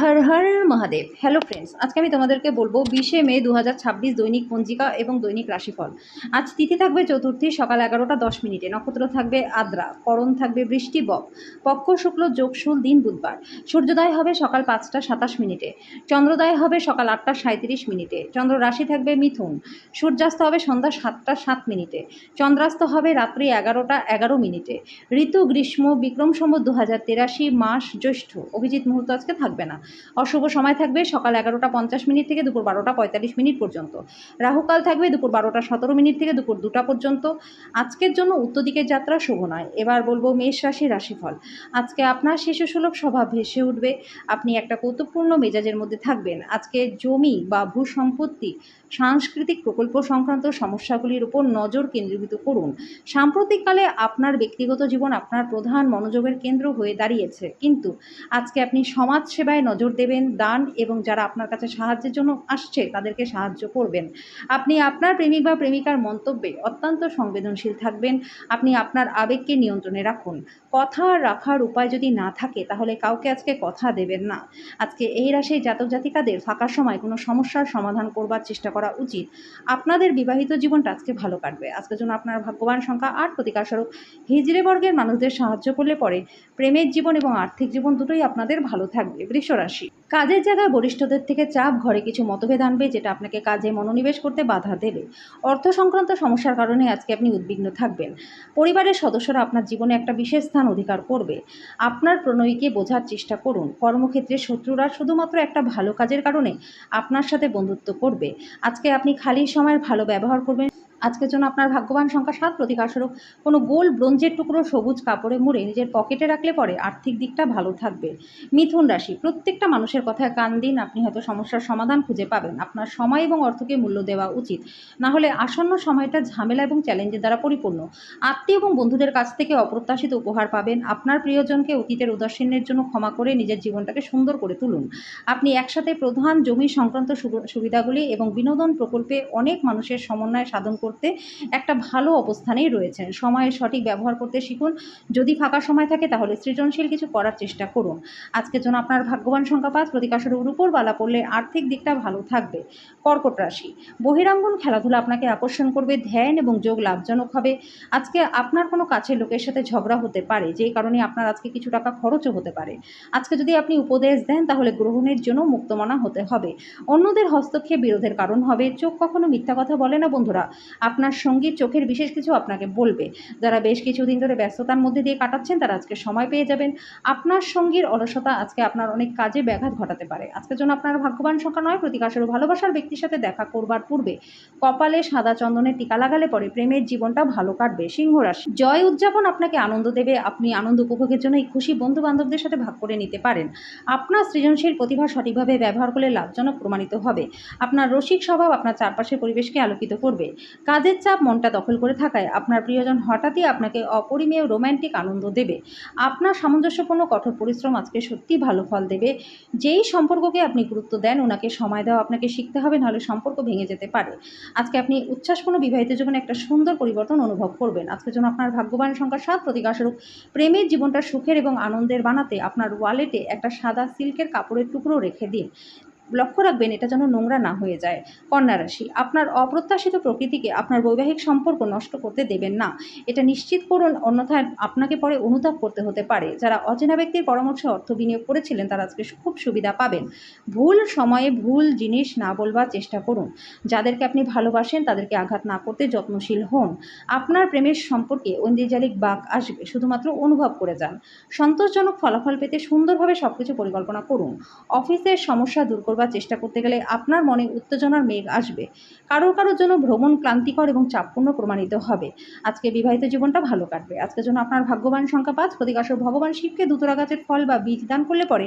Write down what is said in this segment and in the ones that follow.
Har Har Mahadev. Hello friends, আজকে আমি তোমাদেরকে বলবো 20শে মে 2026 দৈনিক পঞ্জিকা এবং দৈনিক রাশিফল। আজ তিথি থাকবে চতুর্থী, সকাল 11টা 10 মিনিটে। নক্ষত্র থাকবে আদ্রা, করণ থাকবে বৃষ্টিবক, পক্ষ শুক্ল যোগশুল, দিন বুধবার। সূর্যোদয় হবে সকাল 5টা 27 মিনিটে, চন্দ্রোদয় হবে সকাল 8টা 37 মিনিটে। চন্দ্র রাশি থাকবে মিথুন, সূর্যাস্ত হবে সন্ধ্যা 7টা 7 মিনিটে, চন্দ্রাস্ত হবে রাত্রি 11টা 11 মিনিটে। ঋতু গ্রীষ্ম, বিক্রম সম্বত 2083, মাস জ্যৈষ্ঠ। অভিজিৎ মুহূর্ত আজকে থাকবে না। অশুভ সময় থাকবে সকাল 11টা 50 মিনিট থেকে দুপুর 12টা 45 মিনিট পর্যন্ত। রাহুকাল থাকবে দুপুর 12টা 17 মিনিট থেকে দুপুর 2টা পর্যন্ত। আজকের জন্য উত্তর দিকের যাত্রা শুভ নয়। এবার বলবো মেষ রাশির রাশিফল। আজকে আপনার শিশুসুলভ স্বভাব ভেসে উঠবে। আপনি একটা কৌতুকপূর্ণ মেজাজের মধ্যে থাকবেন। আজকে জমি বা ভূ সম্পত্তি, সাংস্কৃতিক প্রকল্প সংক্রান্ত সমস্যাগুলির উপর নজর কেন্দ্রীভূত করুন। সাম্প্রতিককালে আপনার ব্যক্তিগত জীবন আপনার প্রধান মনোযোগের কেন্দ্র হয়ে দাঁড়িয়েছে, কিন্তু আজকে আপনি সমাজ সেবায় নজর দেবেন, দান এবং যারা আপনার কাছে সাহায্যের জন্য আসছে তাদেরকে সাহায্য করবেন। আপনি আপনার প্রেমিক বা প্রেমিকার মন্তব্যে অত্যন্ত সংবেদনশীল থাকবেন। আপনি আপনার আবেগকে নিয়ন্ত্রণে রাখুন। কথা রাখার উপায় যদি না থাকে তাহলে কাউকে আজকে কথা দেবেন না। আজকে এই রাশির জাতক জাতিকাদের ফাঁকা সময় কোনো সমস্যার সমাধান করবার চেষ্টা করা উচিত। আপনাদের বিবাহিত জীবনটা আজকে ভালো কাটবে। আজকের জন্য আপনার ভাগ্যবান সংখ্যা 8, প্রতিকারস্বরূপ হিজড়ে বর্গের মানুষদের সাহায্য করলে পরে প্রেমের জীবন এবং আর্থিক জীবন দুটোই আপনাদের ভালো থাকবে। বৃষ রাশি, কাজের জায়গায় বরিষ্ঠদের থেকে চাপ, ঘরে কিছু মতভেদ আনবে যেটা আপনাকে কাজে মনোনিবেশ করতে বাধা দেবে। অর্থ সংক্রান্ত সমস্যার কারণে আজকে আপনি উদ্বিগ্ন থাকবেন। পরিবারের সদস্যরা আপনার জীবনে একটা বিশেষ স্থান অধিকার করবে। আপনার প্রণয়ীকে বোঝার চেষ্টা করুন। কর্মক্ষেত্রে শত্রুরা শুধুমাত্র একটা ভালো কাজের কারণে আপনার সাথে বন্ধুত্ব করবে। আজকে আপনি খালি সময়ের ভালো ব্যবহার করবেন। আজকের জন্য আপনার ভাগ্যবান সংখ্যা 7, প্রতিকারস্বরূপ কোনো গোল ব্রোঞ্জের টুকরো সবুজ কাপড়ে মুড়ে নিজের পকেটে রাখলে পরে আর্থিক দিকটা ভালো থাকবে। মিথুন রাশি, প্রত্যেকটা মানুষের কথায় কান দিন। আপনি হয়তো সমস্যার সমাধান খুঁজে পাবেন। আপনার সময় এবং অর্থকে মূল্য দেওয়া উচিত, না হলে আসন্ন সময়টা ঝামেলা এবং চ্যালেঞ্জের দ্বারা পরিপূর্ণ। আত্মীয় এবং বন্ধুদের কাছ থেকে অপ্রত্যাশিত উপহার পাবেন। আপনার প্রিয়জনকে অতীতের উদাসীনের জন্য ক্ষমা করে নিজের জীবনটাকে সুন্দর করে তুলুন। আপনি একসাথে প্রধান জমি সংক্রান্ত সুবিধাগুলি এবং বিনোদন প্রকল্পে অনেক মানুষের সমন্বয় সাধন করতে একটা ভালো অবস্থানেই রয়েছেন। সময়ের সঠিক ব্যবহার করতে শিখুন। যদি ফাঁকা সময় থাকে তাহলে সৃজনশীল কিছু করার চেষ্টা করুন। আজকের জন্য আপনার ভাগ্যবান সংখ্যা 5, প্রতিকারস্বরূপ উপরবালা পড়লে আর্থিক দিকটা ভালো থাকবে। কর্কট রাশি, বহিরাঙ্গন খেলাধুলা আপনাকে আকর্ষণ করবে। ধ্যান এবং যোগ লাভজনক হবে। আজকে আপনার কোনো কাছের লোকের সাথে ঝগড়া হতে পারে, যেই কারণে আপনার আজকে কিছু টাকা খরচও হতে পারে। আজকে যদি আপনি উপদেশ দেন তাহলে গ্রহণের জন্য মুক্তমনা হতে হবে। অন্যদের হস্তক্ষেপ বিরোধের কারণ হবে। চোখ কখনো মিথ্যা কথা বলে না বন্ধুরা। আপনার সঙ্গী চোখের বিশেষ কিছু আপনাকে বলবে। যারা বেশ কিছুদিন ধরে ব্যস্ততার মধ্যে দিয়ে কাটাচ্ছেন তারা আজকে সময় পেয়ে যাবেন। আপনার সঙ্গীর অলসতা আজকে আপনার অনেক কাজে ব্যাঘাত ঘটাতে পারে। আজকের জন্য আপনার ভাগ্যবান সংখ্যা 9, প্রতিকারস্বরূপ ভালোবাসার ব্যক্তির সাথে দেখা করবার পূর্বে কপালে সাদা চন্দনের টিকা লাগালে পরে প্রেমের জীবনটা ভালো কাটবে। সিংহ রাশি, জয় উদযাপন আপনাকে আনন্দ দেবে। আপনি আনন্দ উপভোগের জন্য এই খুশি বন্ধু বান্ধবদের সাথে ভাগ করে নিতে পারেন। আপনার সৃজনশীল প্রতিভা সঠিকভাবে ব্যবহার করলে লাভজনক প্রমাণিত হবে। আপনার রসিক স্বভাব আপনার চারপাশের পরিবেশকে আলোকিত করবে। কাজের চাপ মনটা দখল করে থাকায় আপনার প্রিয়জন হঠাৎই আপনাকে অপরিমেয় রোম্যান্টিক আনন্দ দেবে। আপনার সামঞ্জস্যপূর্ণ কঠোর পরিশ্রম আজকে সত্যি ভালো ফল দেবে। যেই সম্পর্ককে আপনি গুরুত্ব দেন ওনাকে সময় দেওয়া আপনাকে শিখতে হবে, নাহলে সম্পর্ক ভেঙে যেতে পারে। আজকে আপনি উচ্ছ্বাসপূর্ণ বিবাহিত জীবনে একটা সুন্দর পরিবর্তন অনুভব করবেন। আজকের জন্য আপনার ভাগ্যবান সংখ্যা 7, প্রতিকারস্বরূপ প্রেমের জীবনটা সুখের এবং আনন্দের বানাতে আপনার ওয়ালেটে একটা সাদা সিল্কের কাপড়ের টুকরো রেখে দিন। লক্ষ্য রাখবেন এটা যেন নোংরা না হয়ে যায়। কন্যা রাশি, আপনার অপ্রত্যাশিত প্রকৃতিকে আপনার বৈবাহিক সম্পর্ক নষ্ট করতে দেবেন না। এটা নিশ্চিত করুন, অন্যথায় আপনাকে পরে অনুতাপ করতে হতে পারে। যারা অচেনা ব্যক্তির পরামর্শে অর্থ বিনিয়োগ করেছিলেন তারা আজকে খুব সুবিধা পাবেন। ভুল সময়ে ভুল জিনিস না বলবার চেষ্টা করুন। যাদেরকে আপনি ভালোবাসেন তাদেরকে আঘাত না করতে যত্নশীল হন। আপনার প্রেমের সম্পর্কে ঐন্দ্রিজালিক বাক আসবে, শুধুমাত্র অনুভব করে যান। সন্তোষজনক ফলাফল পেতে সুন্দরভাবে সবকিছু পরিকল্পনা করুন। অফিসের সমস্যা দূর করবার চেষ্টা করতে গেলে আপনার মনে উত্তেজনার মেঘ আসবে। কারোর জন্য ভ্রমণ ক্লান্তিকর এবং চাপপূর্ণ প্রমাণিত হবে। আজকে বিবাহিত জীবনটা ভালো কাটবে। আজকের জন্য আপনার ভাগ্যবান সংখ্যা 5, প্রতিকারস্বরূপ ভগবান শিবকে ধুতরা গাছের ফল বা বীজ দান করলে পরে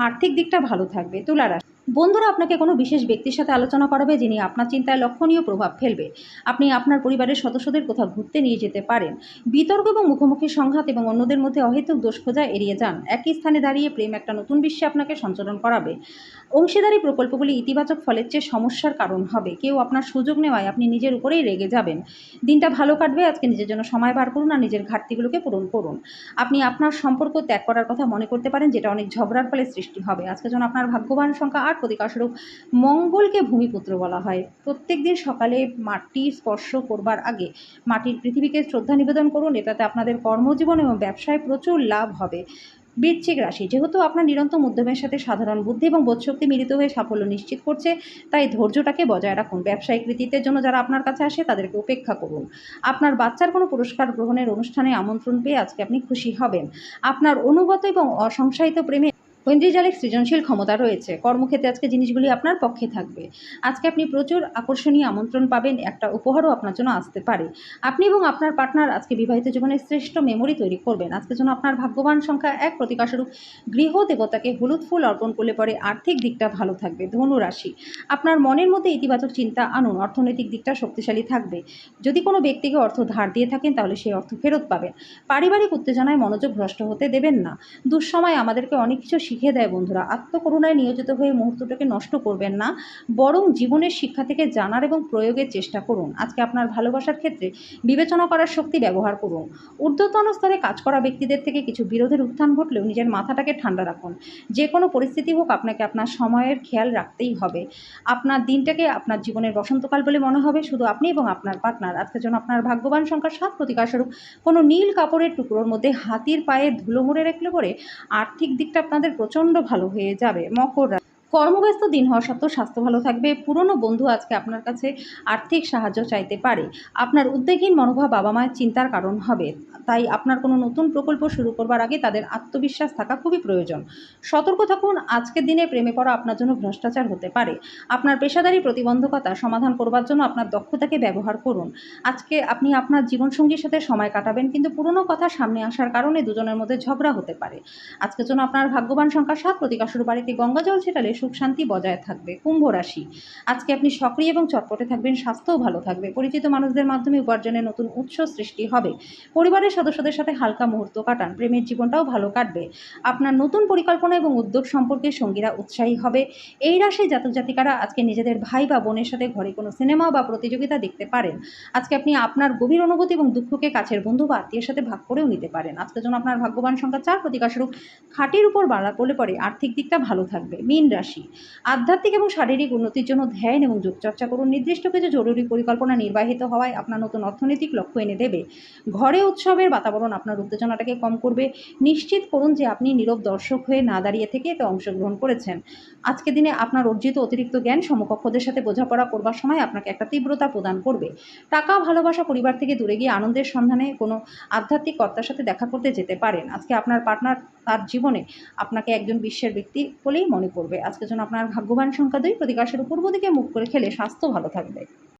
আর্থিক দিকটা ভালো থাকবে। তুলা রাশি, বন্ধুরা আপনাকে কোনো বিশেষ ব্যক্তির সাথে আলোচনা করাবে যিনি আপনার চিন্তায় লক্ষণীয় প্রভাব ফেলবে। আপনি আপনার পরিবারের সদস্যদের কোথাও ঘুরতে নিয়ে যেতে পারেন। বিতর্ক এবং মুখোমুখি সংঘাত এবং অন্যদের মধ্যে অহেতুক দোষ খোঁজা এড়িয়ে যান। একই স্থানে দাঁড়িয়ে প্রেম একটা নতুন বিশ্বে আপনাকে সঞ্চালন করাবে। অংশীদারি প্রকল্পগুলি ইতিবাচক ফলের চেয়ে সমস্যার কারণ হবে। কেউ আপনার সুযোগ নেওয়ায় আপনি নিজের উপরেই রেগে যাবেন। দিনটা ভালো কাটবে। আজকে নিজের জন্য সময় বার করুন আর নিজের ঘাটতিগুলোকে পূরণ করুন। আপনি আপনার সম্পর্ক ত্যাগ করার কথা মনে করতে পারেন, যেটা অনেক ঝগড়ার ফলে সৃষ্টি হবে। আজকের জন্য আপনার ভাগ্যবান সংখ্যা ৮, প্রতিকারস্বরূপ মঙ্গলকে ভূমিপুত্র বলা হয়। প্রত্যেকদিন সকালে মাটি স্পর্শ করবার আগে মাটির পৃথিবীকে শ্রদ্ধা নিবেদন করুন। এটাতে আপনাদের কর্মজীবন এবং ব্যবসায় প্রচুর লাভ হবে। বৃশ্চিক রাশি, যেহেতু আপনার নিরন্তর উদ্যমের সাথে সাধারণ বুদ্ধি এবং বোধশক্তি মিলিত হয়ে সাফল্য নিশ্চিত করছে, তাই ধৈর্যটাকে বজায় রাখুন। ব্যবসায়িক কৃতিত্বের জন্য যারা আপনার কাছে আসে তাদেরকে উপেক্ষা করুন। আপনার বাচ্চার কোনো পুরস্কার গ্রহণের অনুষ্ঠানে আমন্ত্রণ পেয়ে আজকে আপনি খুশি হবেন। আপনার অনুগত এবং অসংশয়িত প্রেমে ঐন্দ্রিজালিক সৃজনশীল ক্ষমতা রয়েছে। কর্মক্ষেত্রে আজকে জিনিসগুলি আপনার পক্ষে থাকবে। আজকে আপনি প্রচুর আকর্ষণীয় আমন্ত্রণ পাবেন। একটা উপহারও আপনার জন্য আসতে পারে। আপনি এবং আপনার পার্টনার আজকে বিবাহিত জীবনের শ্রেষ্ঠ মেমোরি তৈরি করবেন। আজকের জন্য আপনার ভাগ্যবান সংখ্যা ১, প্রতিকারস্বরূপ গৃহ দেবতাকে হলুদ ফুল অর্পণ করলে পরে আর্থিক দিকটা ভালো থাকবে। ধনু রাশি, আপনার মনের মধ্যে ইতিবাচক চিন্তা আনুন। অর্থনৈতিক দিকটা শক্তিশালী থাকবে। যদি কোনো ব্যক্তিকে অর্থ ধার দিয়ে থাকেন তাহলে সেই অর্থ ফেরত পাবেন। পারিবারিক উত্তেজনায় মনোযোগ ভ্রষ্ট হতে দেবেন না। দুঃসময় আমাদেরকে অনেক কিছু শিখিয়ে দেয় বন্ধুরা। আত্মকরুণায় নিয়োজিত হয়ে মুহূর্তটাকে নষ্ট করবেন না, বরং জীবনের শিক্ষা থেকে জানার এবং প্রয়োগের চেষ্টা করুন। আজকে আপনার ভালোবাসার ক্ষেত্রে বিবেচনা করার শক্তি ব্যবহার করুন। ঊর্ধ্বতন স্তরে কাজ করা ব্যক্তিদের থেকে কিছু বিরোধের উত্থান ঘটলেও নিজের মাথাটাকে ঠান্ডা রাখুন। যে কোনো পরিস্থিতি হোক আপনাকে আপনার সময়ের খেয়াল রাখতেই হবে। আপনার দিনটাকে আপনার জীবনের বসন্তকাল বলে মনে হবে, শুধু আপনি এবং আপনার পার্টনার। আজকের জন্য আপনার ভাগ্যবান সংখ্যা ৭, প্রতিকারস্বরূপ কোনো নীল কাপড়ের টুকরোর মধ্যে হাতির পায়ে ধুলো মুড়ে রাখলে পরে আর্থিক দিকটা আপনাদের প্রচণ্ড ভালো হয়ে যাবে। মকর রাশি, কর্মব্যস্ত দিন হওয়া সত্ত্বেও স্বাস্থ্য ভালো থাকবে। পুরনো বন্ধু আজকে আপনার কাছে আর্থিক সাহায্য চাইতে পারে। আপনার উদ্বেগহীন মনোভাব বাবা মায়ের চিন্তার কারণ হবে। তাই আপনার কোনো নতুন প্রকল্প শুরু করবার আগে তাদের আত্মবিশ্বাস থাকা খুবই প্রয়োজন। সতর্ক থাকুন। আজকের দিনে প্রেমে পড়া আপনার জন্য ভ্রষ্টাচার হতে পারে। আপনার পেশাদারি প্রতিবন্ধকতা সমাধান করবার জন্য আপনার দক্ষতাকে ব্যবহার করুন। আজকে আপনি আপনার জীবনসঙ্গীর সাথে সময় কাটাবেন, কিন্তু পুরনো কথা সামনে আসার কারণে দুজনের মধ্যে ঝগড়া হতে পারে। আজকের জন্য আপনার ভাগ্যবান সংখ্যা ৭, প্রতিকারস্বরূপ বাড়িতে গঙ্গা জল ছেটালে সুখ শান্তি বজায় থাকবে। কুম্ভ রাশি, আজকে আপনি সক্রিয় এবং চটপটে থাকবেন। স্বাস্থ্যও ভালো থাকবে। পরিচিত মানুষদের মাধ্যমে উপার্জনের নতুন উৎস সৃষ্টি হবে। পরিবারের সদস্যদের সাথে হালকা মুহূর্ত কাটান। প্রেমের জীবনটাও ভালো কাটবে। আপনার নতুন পরিকল্পনা এবং উদ্যোগ সম্পর্কে সঙ্গীরা উৎসাহী হবে। এই রাশির জাতক জাতিকারা আজকে নিজেদের ভাই বা বোনের সাথে ঘরে কোনো সিনেমা বা প্রতিযোগিতা দেখতে পারেন। আজকে আপনি আপনার গভীর অনুভূতি এবং দুঃখকে কাছের বন্ধু বা আত্মীয়ের সাথে ভাগ করেও নিতে পারেন। আজকের জন্য আপনার ভাগ্যবান সংখ্যা ৪, প্রতিকারস্বরূপ খাটের উপর বাড়া পড়লে পরে আর্থিক দিকটা ভালো থাকবে। মীন রাশি, আধ্যাত্মিক এবং শারীরিক উন্নতির জন্য ধ্যান এবং যোগচর্চা করুন। নির্দিষ্ট কিছু জরুরি পরিকল্পনা নির্বাহিত হওয়ায় আপনার নতুন অর্থনৈতিক লক্ষ্য এনে দেবে। ঘরে উৎসবের বাতাবরণ আপনার উত্তেজনাটাকে কম করবে। নিশ্চিত করুন যে আপনি নীরব দর্শক হয়ে না দাঁড়িয়ে থেকে এতে অংশগ্রহণ করেছেন। আজকের দিনে আপনার অর্জিত অতিরিক্ত জ্ঞান সমকক্ষদের সাথে বোঝাপড়া করবার সময় আপনাকে একটা তীব্রতা প্রদান করবে। টাকা, ভালোবাসা, পরিবার থেকে দূরে গিয়ে আনন্দের সন্ধানে কোনো আধ্যাত্মিক কর্তার সাথে দেখা করতে যেতে পারেন। আজকে আপনার পার্টনার তার জীবনে আপনাকে একজন বিশ্বের ব্যক্তি বলেই মনে করবে। আজকের জন্য আপনার ভাগ্যবান সংখ্যা ২, প্রতিকারস্বরূপ পূর্ব দিকে মুখ করে খেলে স্বাস্থ্য ভালো থাকবে।